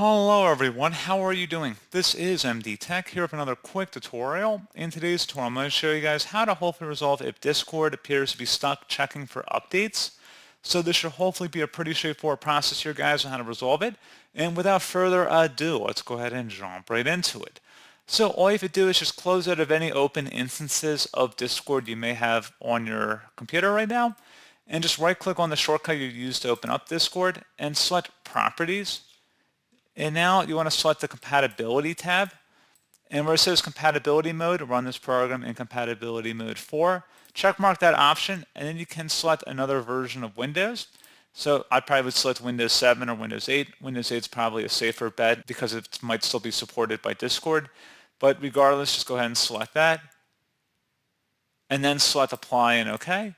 Hello everyone, how are you doing? This is MD Tech here with another quick tutorial. In today's tutorial, I'm going to show you guys how to hopefully resolve if Discord appears to be stuck checking for updates. So this should hopefully be a pretty straightforward process here, guys, on how to resolve it. And without further ado, let's go ahead and jump right into it. So all you have to do is just close out of any open instances of Discord you may have on your computer right now, and just right-click on the shortcut you used to open up Discord and select Properties. And now you want to select the Compatibility tab. And where it says Compatibility Mode, run this program in Compatibility Mode 4. Check mark that option, and then you can select another version of Windows. So I probably would select Windows 7 or Windows 8. Windows 8 is probably a safer bet because it might still be supported by Discord. But regardless, just go ahead and select that. And then select Apply and OK.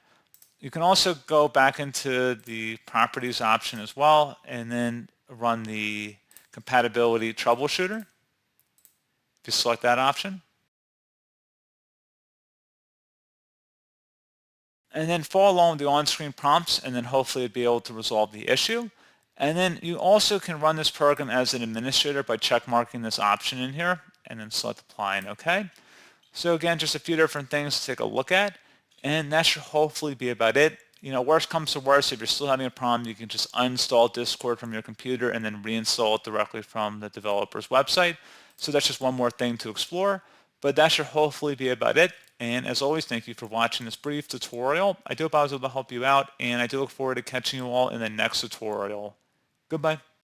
You can also go back into the Properties option as well, and then run the Compatibility Troubleshooter. If you select that option. And then follow along with the on-screen prompts, and then hopefully be able to resolve the issue. And then you also can run this program as an administrator by check marking this option in here, and then select Apply and OK. So again, just a few different things to take a look at, and that should hopefully be about it. You know, worst comes to worst, if you're still having a problem, you can just uninstall Discord from your computer and then reinstall it directly from the developer's website. So that's just one more thing to explore, but that should hopefully be about it. And as always, thank you for watching this brief tutorial. I do hope I was able to help you out, and I do look forward to catching you all in the next tutorial. Goodbye.